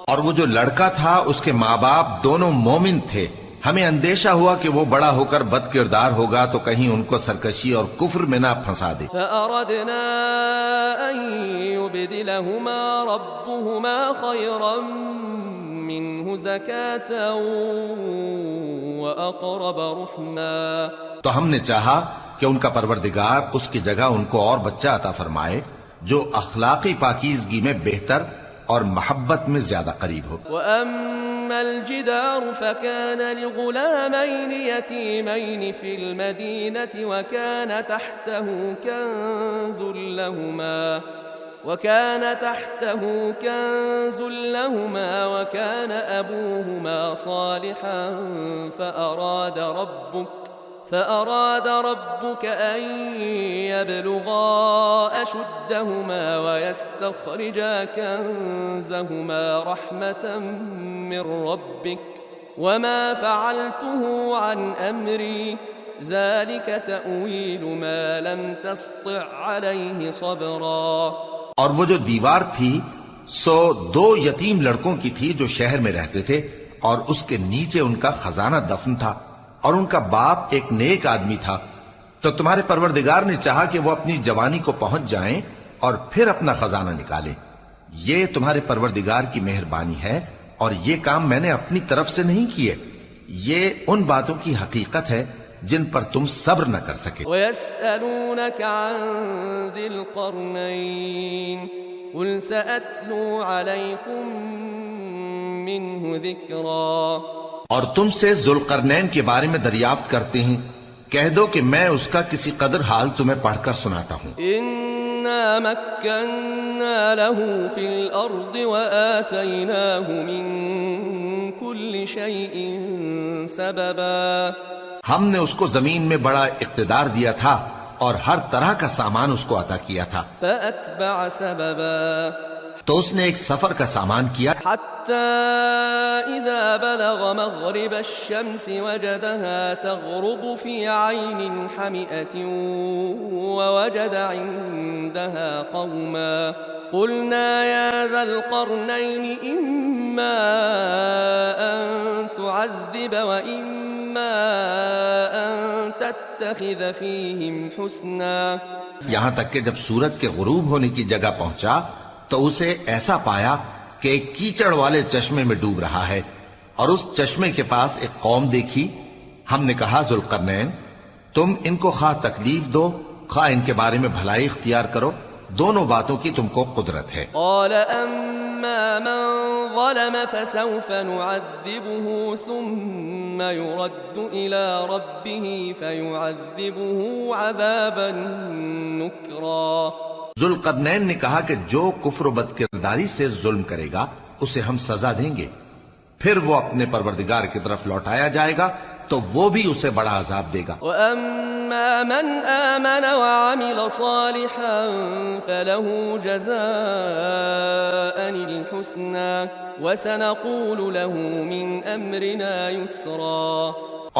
اور وہ جو لڑکا تھا اس کے ماں باپ دونوں مومن تھے، ہمیں اندیشہ ہوا کہ وہ بڑا ہو کر بد کردار ہوگا تو کہیں ان کو سرکشی اور کفر میں نہ پھنسا دے. فَأَرَدْنَا أَن يُبْدِلَهُمَا رَبُّهُمَا خَيْرًا مِّنْهُ زَكَاةً وَأَقْرَبَ رُحْمًا. تو ہم نے چاہا کہ ان کا پروردگار اس کی جگہ ان کو اور بچہ عطا فرمائے جو اخلاقی پاکیزگی میں بہتر اور محبت میں زیادہ قریب ہو. وَأَمَّا الْجِدَارُ فَكَانَ لِغُلَامَيْنِ يَتِيمَيْنِ فِي الْمَدِينَةِ وَكَانَ تَحْتَهُ كَنْزٌ لَهُمَا وَكَانَ أَبُوهُمَا صَالِحًا فأراد ربك أن يبلغا أشدهما ويستخرجا كنزهما رحمة من ربك وما فعلته عن أمري ذلك تأويل ما لم تسطع عليه صبرا. اور وہ جو دیوار تھی سو 2 یتیم لڑکوں کی تھی جو شہر میں رہتے تھے اور اس کے نیچے ان کا خزانہ دفن تھا. اور ان کا باپ ایک نیک آدمی تھا، تو تمہارے پروردگار نے چاہا کہ وہ اپنی جوانی کو پہنچ جائیں اور پھر اپنا خزانہ نکالے۔ یہ تمہارے پروردگار کی مہربانی ہے، اور یہ کام میں نے اپنی طرف سے نہیں کیے، یہ ان باتوں کی حقیقت ہے جن پر تم صبر نہ کر سکے۔ وَيَسْأَلُونَكَ عَنْ ذِي الْقَرْنَيْنِ قُلْ سَأَتْلُو عَلَيْكُمْ مِنْهُ ذِكْرًا، اور تم سے ذوالقرنین کے بارے میں دریافت کرتے ہیں، کہہ دو کہ میں اس کا کسی قدر حال تمہیں پڑھ کر سناتا ہوں۔ إِنَّا مَكَّنَّا لَهُ فِي الْأَرْضِ وَآتَيْنَاهُ مِنْ كُلِّ شَيْءٍ سَبَبًا، ہم نے اس کو زمین میں بڑا اقتدار دیا تھا اور ہر طرح کا سامان اس کو عطا کیا تھا۔ فَأَتْبَعَ سَبَبًا، تو اس نے ایک سفر کا سامان کیا، حَتَّى إِذَا بَلَغَ مَغْرِبَ الشَّمْسِ وَجَدَهَا تَغْرُبُ فِي عَيْنٍ حَمِئَةٍ وَوَجَدَ عِندَهَا قَوْمًا قُلْنَا يَا ذَا الْقَرْنَيْنِ إِمَّا أَن تُعَذِّبَ وَإِمَّا أَن تَتَّخِذَ فِيهِمْ حُسْنًا۔ یہاں تک کہ جب سورج کے غروب ہونے کی جگہ پہنچا تو اسے ایسا پایا کہ ایک کیچڑ والے چشمے میں ڈوب رہا ہے، اور اس چشمے کے پاس ایک قوم دیکھی۔ ہم نے کہا ذوالقرنین، تم ان کو خواہ تکلیف دو خواہ ان کے بارے میں بھلائی اختیار کرو، دونوں باتوں کی تم کو قدرت ہے۔ قال أما من ظلم فسوف نعذبه ثم يرد إلى ربه فيعذبه عذابا نكرا۔ ذوالقرنین نے کہا کہ جو کفر و بد کرداری سے ظلم کرے گا اسے ہم سزا دیں گے، پھر وہ اپنے پروردگار کی طرف لوٹایا جائے گا تو وہ بھی اسے بڑا عذاب دے گا۔ وَأَمَّا مَنْ آمَنَ وَعَمِلَ صَالِحًا فَلَهُ جَزَاءً الْحُسْنَى وَسَنَقُولُ لَهُ مِنْ أَمْرِنَا يُسْرًا،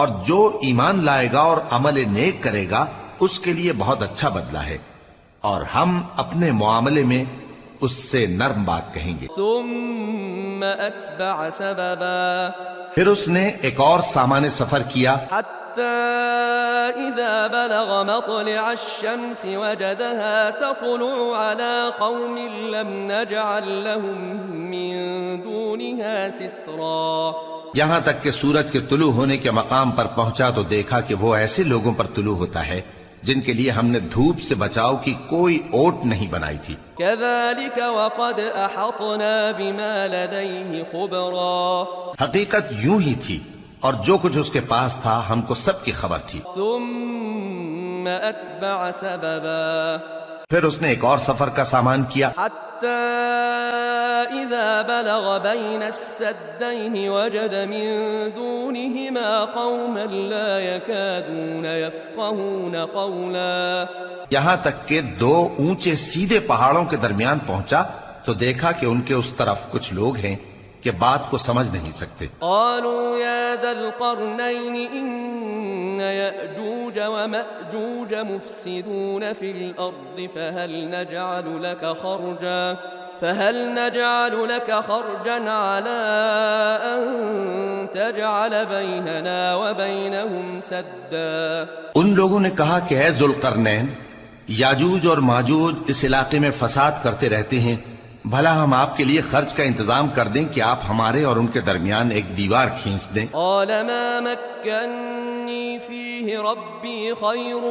اور جو ایمان لائے گا اور عمل نیک کرے گا اس کے لیے بہت اچھا بدلہ ہے، اور ہم اپنے معاملے میں اس سے نرم بات کہیں گے۔ ثُمَّ أَتْبَعَ سَبَبًا، پھر اس نے ایک اور سامان سفر کیا، حَتَّى إِذَا بَلَغَ مَطْلِعَ الشَّمْسِ وَجَدَهَا تَطْلُعُ عَلَى قَوْمٍ لَمْ نَجْعَلْ لَهُم مِّن دُونِهَا سِتْرًا، یہاں تک کہ سورج کے طلوع ہونے کے مقام پر پہنچا تو دیکھا کہ وہ ایسے لوگوں پر طلوع ہوتا ہے جن کے لیے ہم نے دھوپ سے بچاؤ کی کوئی اوٹ نہیں بنائی تھی۔ كَذَلِكَ وَقَدْ أَحَطْنَا بِمَا لَدَيْهِ خُبْرًا، حقیقت یوں ہی تھی اور جو کچھ اس کے پاس تھا ہم کو سب کی خبر تھی۔ ثُمَّ أَتْبَعَ سَبَبًا، پھر اس نے ایک اور سفر کا سامان کیا، حَتَّى إِذَا بَلَغَ بَيْنَ السَّدَّيْنِ وَجَدَ مِن دُونِهِمَا قَوْمًا لَا يَكَادُونَ يَفْقَهُونَ قَوْلًا، یہاں تک کہ دو اونچے سیدھے پہاڑوں کے درمیان پہنچا تو دیکھا کہ ان کے اس طرف کچھ لوگ ہیں کہ بات کو سمجھ نہیں سکتے۔ قالوا يا ذا القرنين إن يأجوج ومأجوج مفسدون في الأرض فهل نجعل لك خرجا على أن تجعل بيننا وبينهم سدا۔ ان لوگوں نے کہا کہ اے ذوالقرنین، یاجوج اور ماجوج اس علاقے میں فساد کرتے رہتے ہیں، بھلا ہم آپ کے لیے خرچ کا انتظام کر دیں کہ آپ ہمارے اور ان کے درمیان ایک دیوار کھینچ دیں۔ قال ما مكنني فيه ربي خير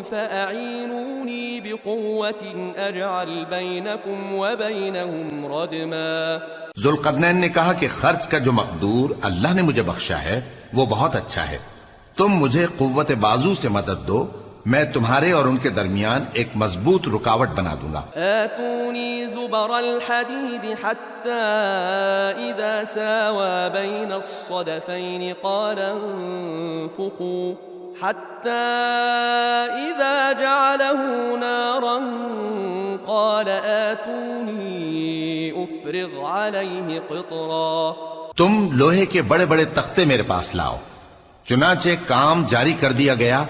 فأعينوني بقوة أجعل بينكم وبينهم ردما۔ ذوالقرنین نے کہا کہ خرچ کا جو مقدور اللہ نے مجھے بخشا ہے وہ بہت اچھا ہے، تم مجھے قوت بازو سے مدد دو، میں تمہارے اور ان کے درمیان ایک مضبوط رکاوٹ بنا دوں گا۔ آتونی زبر الحدید حتی اذا ساوى بین الصدفین قال انفخوا حتی اذا جعله نارا قال آتونی افرغ علیہ قطرا۔ تم لوہے کے بڑے بڑے تختے میرے پاس لاؤ۔ چنانچہ کام جاری کر دیا گیا،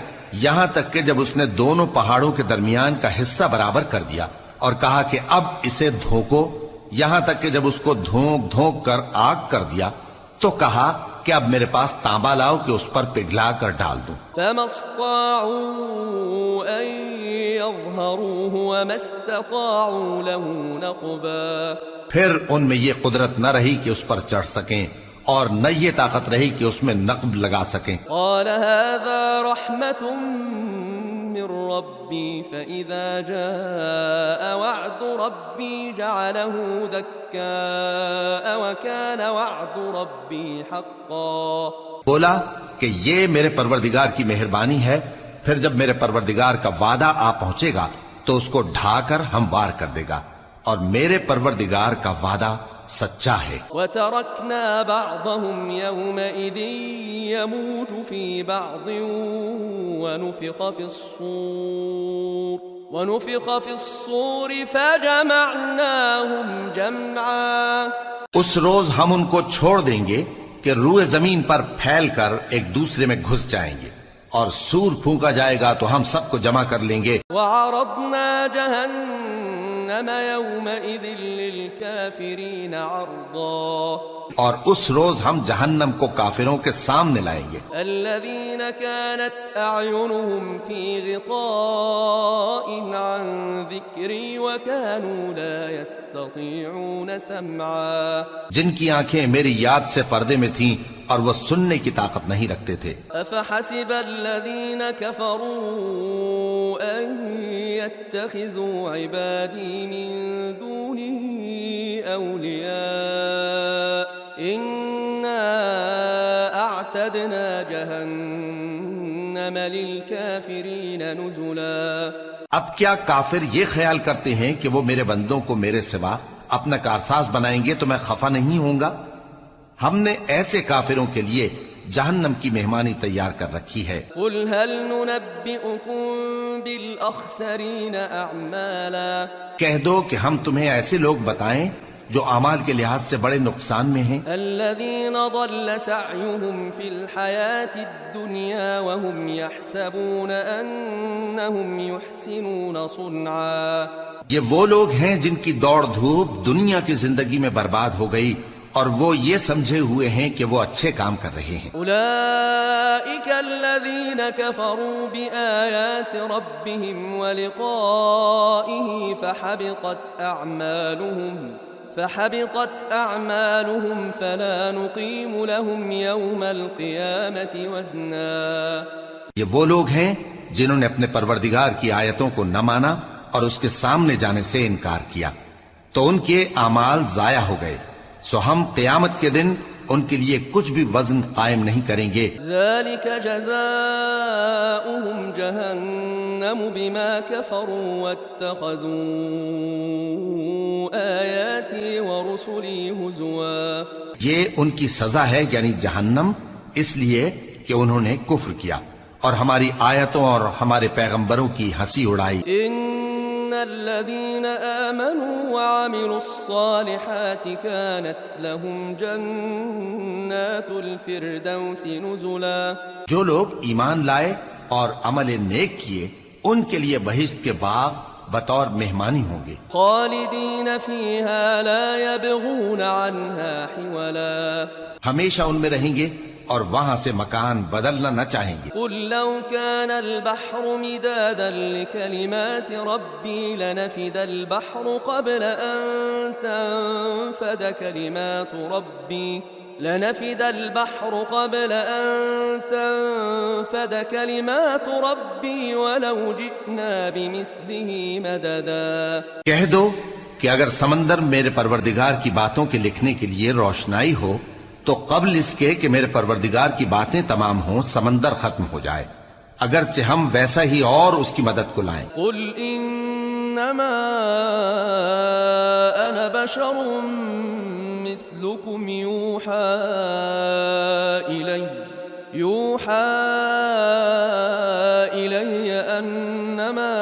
یہاں تک کہ جب اس نے دونوں پہاڑوں کے درمیان کا حصہ برابر کر دیا اور کہا کہ اب اسے دھوکو، یہاں تک کہ جب اس کو دھونک دھونک کر آگ کر دیا تو کہا کہ اب میرے پاس تانبا لاؤ کہ اس پر پگھلا کر ڈال دوں۔ فما استطاعوا أن يظهروه وما استطاعوا له نقبا، پھر ان میں یہ قدرت نہ رہی کہ اس پر چڑھ سکیں اور نہ یہ طاقت رہی کہ اس میں نقب لگا سکیں۔ قال هذا رحمة من ربي فإذا جاء وعد ربي جعله دكاء وكان وعد ربي حقا۔ بولا کہ یہ میرے پروردگار کی مہربانی ہے، پھر جب میرے پروردگار کا وعدہ آ پہنچے گا تو اس کو ڈھا کر ہموار کر دے گا، اور میرے پروردگار کا وعدہ سچا ہے۔ وتركنا بعضهم يومئذ يموج في بعض ونفخ في الصور فجمعناهم جمعا۔ اس روز ہم ان کو چھوڑ دیں گے کہ روئے زمین پر پھیل کر ایک دوسرے میں گھس جائیں گے، اور سور پھونکا جائے گا تو ہم سب کو جمع کر لیں گے۔ وعرضنا جهنم يومئذ للكافرين عرضا، اور اس روز ہم جہنم کو کافروں کے سامنے لائیں گے۔ الذين كانت أعينهم في غطاء عن ذكري وكانوا لا يستطيعون سمعا، جن کی آنکھیں میری یاد سے پردے میں تھیں اور وہ سننے کی طاقت نہیں رکھتے تھے۔ أفحسب الذين كفروا أن يتخذوا عبادي من دوني أولياء إنا أعتدنا جهنم للكافرين نزلا۔ اب کیا کافر یہ خیال کرتے ہیں کہ وہ میرے بندوں کو میرے سوا اپنا کارساز بنائیں گے تو میں خفا نہیں ہوں گا؟ ہم نے ایسے کافروں کے لیے جہنم کی مہمانی تیار کر رکھی ہے۔ قل هل ننبئكم بالأخسرين أعمالا، کہہ دو کہ ہم تمہیں ایسے لوگ بتائیں جو اعمال کے لحاظ سے بڑے نقصان میں ہیں، الذين ضل سعيهم في الحياة الدنيا وهم يحسبون أنهم يحسنون صنعا، یہ وہ لوگ ہیں جن کی دوڑ دھوپ دنیا کی زندگی میں برباد ہو گئی اور وہ یہ سمجھے ہوئے ہیں کہ وہ اچھے کام کر رہے ہیں۔ أولئك الذين كفروا بآيات ربهم ولقائه فحبطت أعمالهم فلا نقيم لهم يوم القيامة وزنا۔ یہ وہ لوگ ہیں جنہوں نے اپنے پروردگار کی آیتوں کو نہ مانا اور اس کے سامنے جانے سے انکار کیا، تو ان کے اعمال ضائع ہو گئے، سو ہم قیامت کے دن ان کے لیے کچھ بھی وزن قائم نہیں کریں گے۔ ذلك جزاؤهم جهنم بما كفروا واتخذوا آياتي ورسلي هزوا، یہ ان کی سزا ہے یعنی جہنم، اس لیے کہ انہوں نے کفر کیا اور ہماری آیتوں اور ہمارے پیغمبروں کی ہنسی اڑائی۔ ان الذين آمنوا وعملوا الصالحات كانت لهم جنات الفردوس نزلا، جو لوگ ایمان لائے اور عمل نیک کیے ان کے لیے بہشت کے باغ بطور مہمانی ہوں گے، خالدین فیہا لا یبغون عنہا حولا، ہمیشہ ان میں رہیں گے اور وہاں سے مکان بدلنا نہ چاہیں گے۔ قل لو كان البحر مدادا لكلمات ربي لنفد البحر قبل أن تنفد كلمات ربي لنفد البحر قبل أن تنفد كلمات ربي ولو جئنا بمثله مددا۔ کہہ دو کہ اگر سمندر میرے پروردگار کی باتوں کے لکھنے کے لیے روشنائی ہو تو قبل اس کے کہ میرے پروردگار کی باتیں تمام ہوں سمندر ختم ہو جائے، اگرچہ ہم ویسا ہی اور اس کی مدد کو لائیں۔ قل انما انا بشر مثلكم يوحى الي انما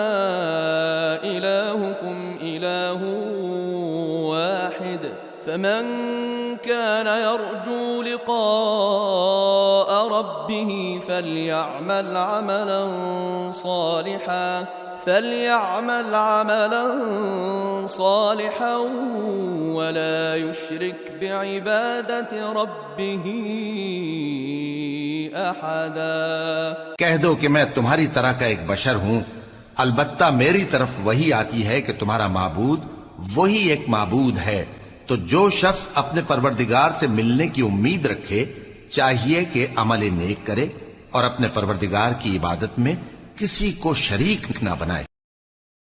الهكم اله واحد فمن كان يرجو لقاء ربه فليعمل عملا صالحا ولا يشرك بعبادة ربه أحدا۔ کہہ دو کہ میں تمہاری طرح کا ایک بشر ہوں، البتہ میری طرف وہی آتی ہے کہ تمہارا معبود وہی ایک معبود ہے، تو جو شخص اپنے پروردگار سے ملنے کی امید رکھے چاہیے کہ عمل نیک کرے اور اپنے پروردگار کی عبادت میں کسی کو شریک نہ بنائے۔